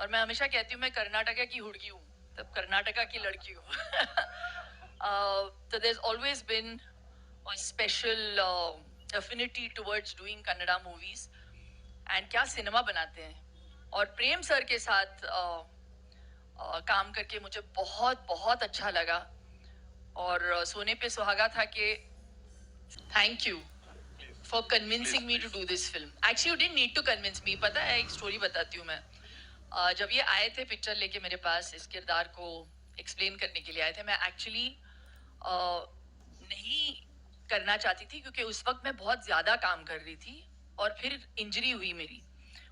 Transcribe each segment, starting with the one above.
और मैं हमेशा कहती हूँ मैं कर्नाटका की हुड़की हूँ, तब कर्नाटका की लड़की हूँ. So there's always been a special affinity towards doing Kannada movies. And क्या सिनेमा बनाते हैं. और प्रेम सर के साथ काम करके मुझे बहुत बहुत अच्छा लगा. और सोने पे सुहागा था कि thank you for convincing me to do this film. Actually, you didn't need to convince me. पता है एक स्टोरी बताती हूँ मैं. जब ये आए थे पिक्चर लेके मेरे पास इस किरदार को एक्सप्लेन करने के लिए आए थे. मैं एक्चुअली नहीं करना चाहती थी क्योंकि उस वक्त मैं बहुत ज़्यादा काम कर रही थी और फिर इंजरी हुई मेरी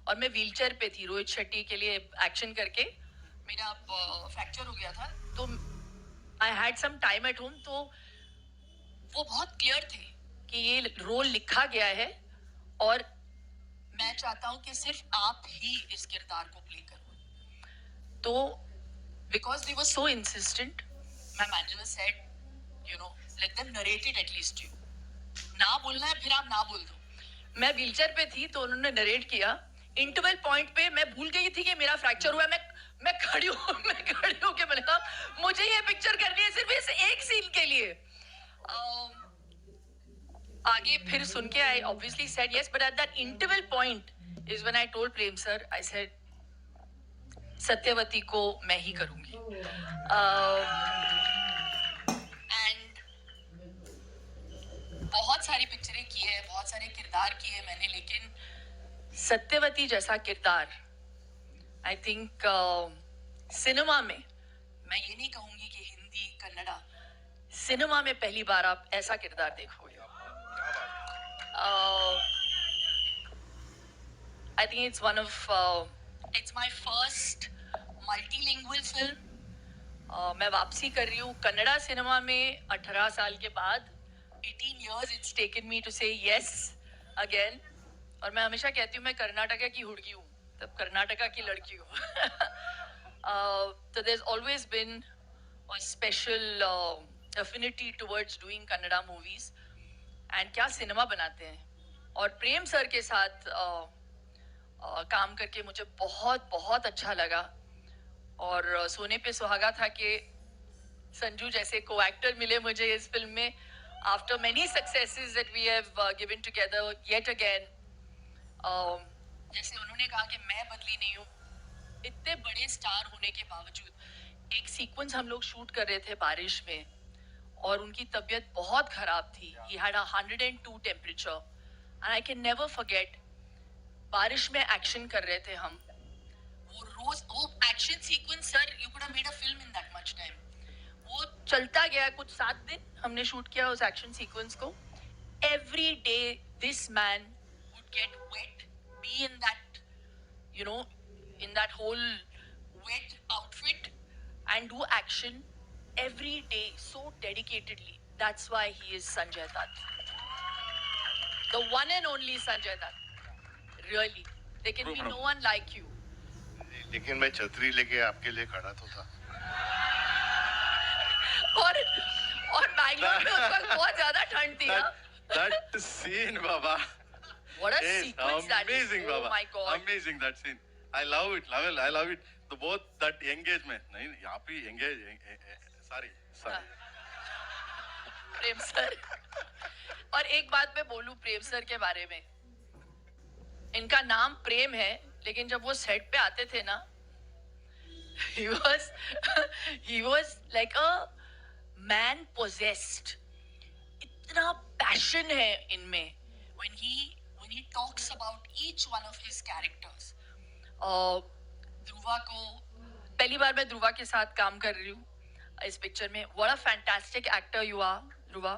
और मैं व्हीलचेयर पे थी. रोहित शेट्टी के लिए एक्शन करके मेरा फ्रैक्चर हो गया था. तो I had some time at home. तो वो बहुत क्लियर थे कि ये रोल लिखा गया है और मैं चाहता हूं कि सिर्फ आप ही इस किरदार को प्ले करो. तो because they were so insistent, my manager said you know let them narrate it at least. You ना बोलना है फिर आप ना बोल दो. मैं व्हीलचेयर पे थी तो उन्होंने नरेट किया. इंटरवल पॉइंट पे मैं भूल गई थी कि मेरा फ्रैक्चर हुआ है. मैं खड़ी हूँ कि मैंने कहा मुझे ये पिक्चर करनी है सिर्फ इस एक सीन के लिए. आगे फिर सुन के I obviously said yes, but at that interval point is when I told Prem sir, I said Satyavati को मैं ही करूंगी. एंड बहुत सारी पिक्चरें की है, बहुत सारे किरदार किए हैं मैंने, लेकिन सत्यवती जैसा किरदार आई थिंक सिनेमा में, मैं ये नहीं कहूंगी कि हिंदी कन्नड़ा, सिनेमा में पहली बार आप ऐसा किरदार देखोगे. I think it's one of it's my first multilingual film. मैं वापसी कर रही हूँ कन्नड़ा सिनेमा में 18 साल के बाद. 18 years it's taken me to say yes again. और मैं हमेशा कहती हूँ मैं कर्नाटका की हुड़की हूँ, तब कर्नाटका की लड़की हूँ. So there's always been a special affinity towards doing Kannada movies. And क्या सिनेमा बनाते हैं. और प्रेम सर के साथ काम करके मुझे बहुत बहुत अच्छा लगा. और सोने पे सुहागा था कि संजू जैसे को एक्टर मिले मुझे इस फिल्म में. After many successes that we have given together yet again. जैसे उन्होंने कहा कि मैं बदली नहीं हूँ. इतने बड़े स्टार होने के बावजूद एक सीक्वेंस हम लोग शूट कर रहे थे बारिश में और उनकी तबीयत बहुत खराब थी. He had 102 temperature and I can never forget. बारिश में एक्शन कर रहे थे हम. वो action sequence sir, you could have made a film in that much time. वो चलता गया कुछ 7 दिन हमने शूट किया उस एक्शन सीक्वेंस को. Every day this man would get wet, be in that, you know, in that whole wet outfit and do action every day so dedicatedly. That's why he is Sanjay Dutt, the one and only Sanjay Dutt. Really, there can be no one like you. लेकिन मैं छतरी लेके आपके लिए खड़ा तो था. और बैंगलोर में उस वक्त बहुत ज्यादा ठंड थी. That scene, Baba. What a sequence that is. Amazing, Oh Baba. my God. Amazing that scene. I love it. I love it. The both that engagement. नहीं यहाँ पे engage. Sorry. प्रेम सर. और एक बात मैं बोलूं प्रेम सर के बारे में. इनका नाम प्रेम है लेकिन जब वो सेट पे आते थे ना, he was like a man possessed. इतना पैशन है इनमें when he talks about each one of his characters. Dhruva को पहली बार मैं ध्रुवा के साथ काम कर रही हूँ इस पिक्चर में. What a fantastic actor you are, Dhruva.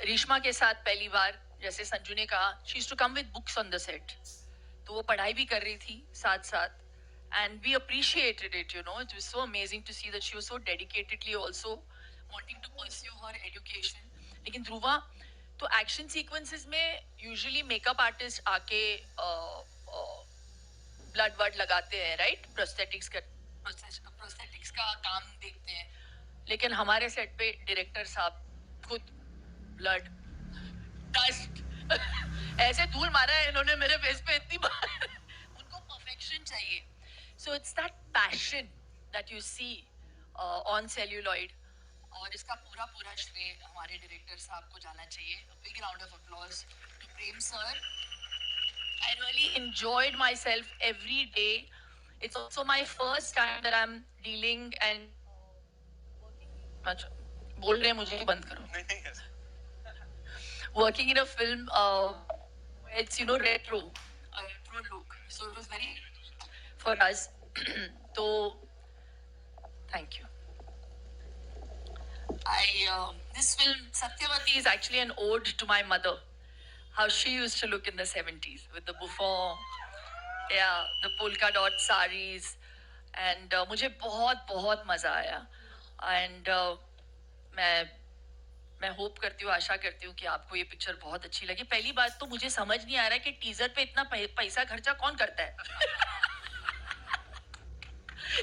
Reshma के साथ पहली बार, जैसे संजू ने कहा, she used to come with books on the set. तो वो पढ़ाई भी कर रही थी साथ साथ. And we appreciated it, you know. It was so amazing to see that she was so dedicatedly also wanting to pursue her education. लेकिन ध्रुवा तो एक्शन सीक्वेंसेस में यूजुअली मेकअप आर्टिस्ट आके ब्लड वर्ड लगाते हैं, राइट. प्रोस्थेटिक्स का काम देखते हैं. लेकिन हमारे सेट पे डायरेक्टर साहब खुद ब्लड डस्ट ऐसे धूल मारा है इन्होंने मेरे फेस पे इतनी बार passion that you see on celluloid. और इसका पूरा पूरा श्रेय हमारे डायरेक्टर साहब को जाना चाहिए. A big round of applause to Prem sir. I really enjoyed myself every day. It's also my first time that I'm dealing and अच्छा बोल रहे हैं मुझे कि बंद करो. नहीं नहीं yes. Working in a film, it's retro, a retro look. So it was very for us. So thank you. This film Satyavati is actually an ode to my mother. How she used to look in the 70s with the bouffant, yeah, the polka dot saris, and मुझे बहुत बहुत मजा आया. And मैं hope करती हूँ, आशा करती हूँ कि आपको ये पिक्चर बहुत अच्छी लगी. पहली बात तो मुझे समझ नहीं आ रहा है कि टीजर पे इतना पैसा खर्चा कौन करता है.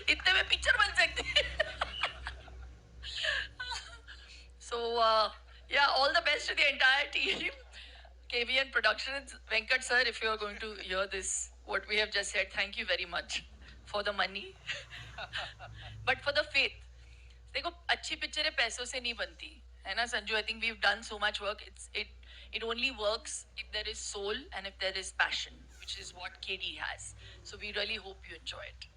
इतने में पिक्चर बन सकती है. So yeah, all the best to the entire team. KVN Productions, Venkat sir, if you are going to hear this, what we have just said, thank you very much for the money, but for the faith. देखो अच्छी पिक्चरें पैसों से नहीं बनती है ना Sanju. I think we've done so much work. It only works if there is soul and if there is passion, which is what KD has. So we really hope you enjoy it.